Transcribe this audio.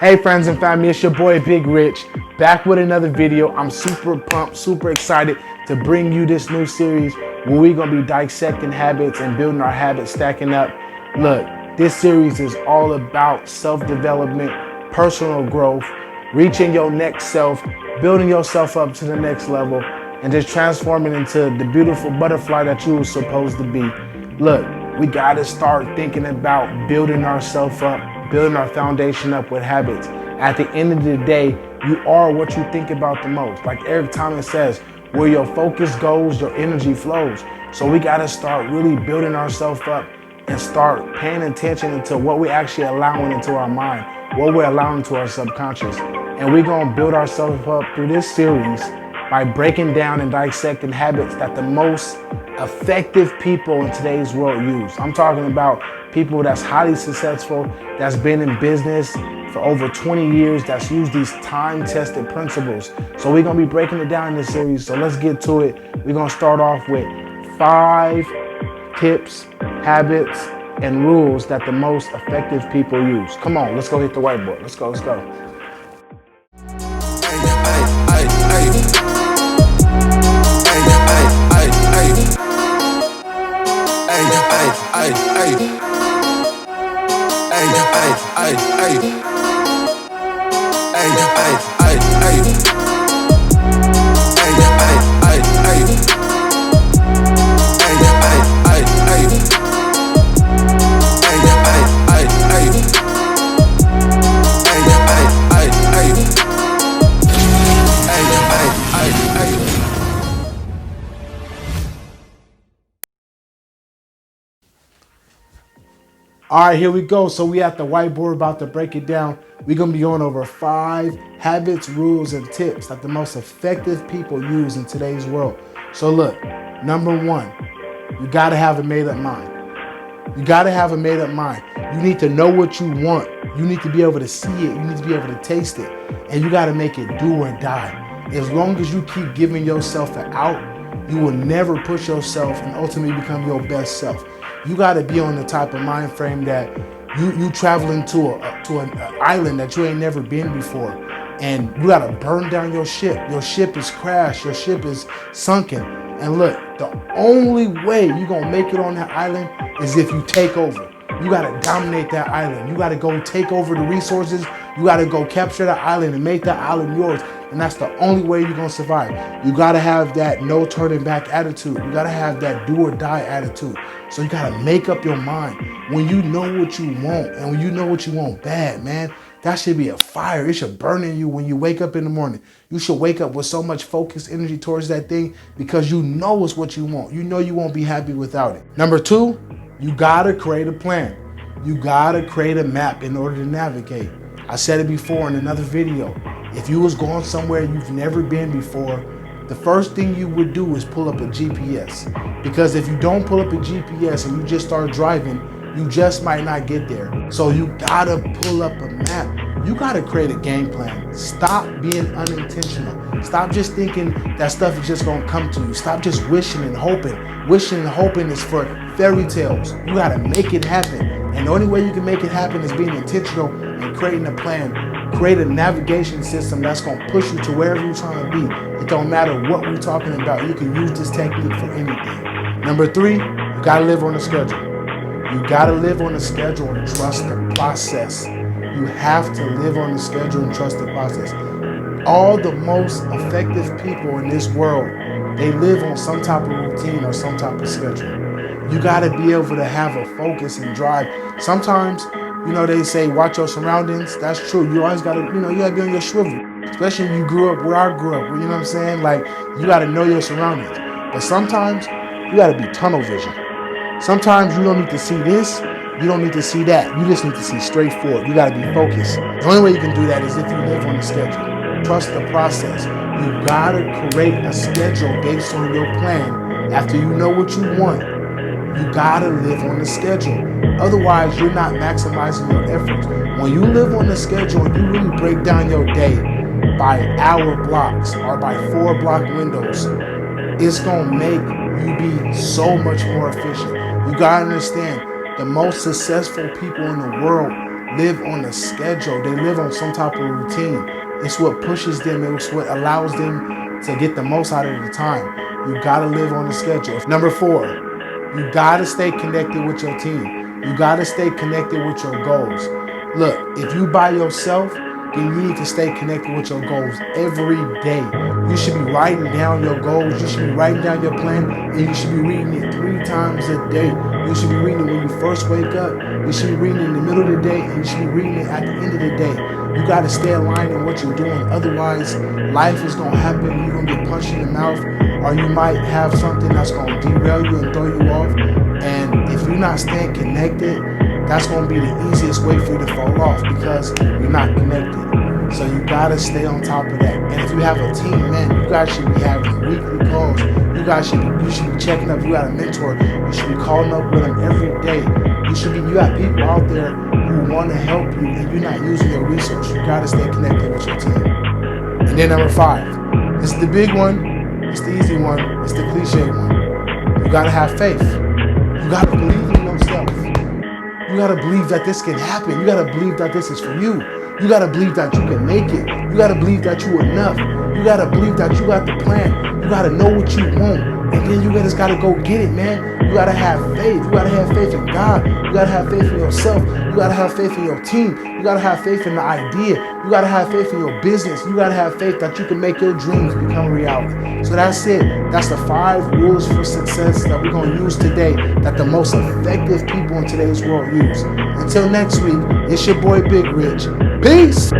Hey friends and family, it's your boy Big Rich, back with another video. I'm super pumped, super excited to bring you this new series where we're gonna be dissecting habits and building our habits, stacking up. Look, this series is all about self-development, personal growth, reaching your next self, building yourself up to the next level, and just transforming into the beautiful butterfly that you were supposed to be. Look, we gotta start thinking about building ourselves up, building our foundation up with habits. At the end of the day, you are what you think about the most. Like Eric Thomas says, where your focus goes, your energy flows. So we gotta start really building ourselves up and start paying attention to what we're actually allowing into our mind, what we're allowing to our subconscious. And we're gonna build ourselves up through this series by breaking down and dissecting habits that the most effective people in today's world use. I'm talking about people that's highly successful, that's been in business for over 20 years, that's used these time-tested principles. So we're gonna be breaking it down in this series. So let's get to it. We're gonna start off with 5 tips, habits, and rules that the most effective people use. Come on, let's go hit the whiteboard. Let's go. All right, here we go. So we at the whiteboard about to break it down. We're gonna be going over 5 habits, rules, and tips that the most effective people use in today's world. So look, number 1, you gotta have a made-up mind. You gotta have a made-up mind. You need to know what you want. You need to be able to see it. You need to be able to taste it. And you gotta make it do or die. As long as you keep giving yourself an out, you will never push yourself and ultimately become your best self. You got to be on the type of mind frame that you traveling to an island that you ain't never been before, and you got to burn down your ship. Your ship is crashed. Your ship is sunken. And look, the only way you're going to make it on that island is if you take over. You got to dominate that island. You got to go take over the resources. You got to go capture that island and make that island yours. And that's the only way you're going to survive. You got to have that no turning back attitude. You got to have that do or die attitude. So you got to make up your mind. When you know what you want, and when you know what you want bad, man, that should be a fire. It should burn in you when you wake up in the morning. You should wake up with so much focused energy towards that thing because you know it's what you want. You know you won't be happy without it. Number 2, you got to create a plan. You got to create a map in order to navigate. I said it before in another video. If you was going somewhere you've never been before, the first thing you would do is pull up a GPS. Because if you don't pull up a GPS and you just start driving, you just might not get there. So you gotta pull up a map. You gotta create a game plan. Stop being unintentional. Stop just thinking that stuff is just gonna come to you. Stop just wishing and hoping. Wishing and hoping is for fairy tales. You gotta make it happen. And the only way you can make it happen is being intentional and creating a plan. Create a navigation system that's gonna push you to wherever you're trying to be. It don't matter what we're talking about. You can use this technique for anything. Number 3, you gotta live on a schedule. You gotta live on a schedule and trust the process. You have to live on the schedule and trust the process. All the most effective people in this world, they live on some type of routine or some type of schedule. You gotta be able to have a focus and drive. Sometimes, they say watch your surroundings. That's true. You always gotta, you gotta be on your swivel. Especially if you grew up where I grew up. You know what I'm saying? Like, you gotta know your surroundings. But sometimes you gotta be tunnel vision. Sometimes you don't need to see this. You don't need to see that. You just need to see straight forward. You gotta be focused. The only way you can do that is if you live on the schedule. Trust the process. You gotta create a schedule based on your plan. After you know what you want, you gotta live on the schedule. Otherwise, you're not maximizing your efforts. When you live on the schedule and you really break down your day by hour blocks or by 4-block windows, it's gonna make you be so much more efficient. You gotta understand, the most successful people in the world, live on a schedule. They live on some type of routine. It's what pushes them. It's what allows them to get the most out of the time. You gotta live on a schedule. Number 4, you gotta stay connected with your team. You gotta stay connected with your goals. Look, if you by yourself, then you need to stay connected with your goals every day. You should be writing down your goals. You should be writing down your plan, and you should be reading it 3 times a day. You should be reading it when you first wake up. You should be reading it in the middle of the day, and you should be reading it at the end of the day. You got to stay aligned in what you're doing. Otherwise, life is going to happen. You're going to get punched in the mouth, or you might have something that's going to derail you and throw you off. And if you're not staying connected, that's going to be the easiest way for you to fall off because you're not connected. So you got to stay on top of that. And if you have a team, man, you guys should be having weekly calls. You should be checking up. You got a mentor. You should be calling up with them every day. You got people out there who want to help you and you're not using your resource. You got to stay connected with your team. And then number 5, this is the big one. It's the easy one. It's the cliche one. You got to have faith. You got to believe in yourself. You got to believe that this can happen. You got to believe that this is for you. You got to believe that you can make it. You got to believe that you're enough. You got to believe that you got the plan. You got to know what you want. And then you just got to go get it, man. You got to have faith. You got to have faith in God. You got to have faith in yourself. You got to have faith in your team. You got to have faith in the idea. You got to have faith in your business. You got to have faith that you can make your dreams become reality. So that's it. That's the 5 rules for success that we're going to use today that the most effective people in today's world use. Until next week, it's your boy Big Rich. Peace.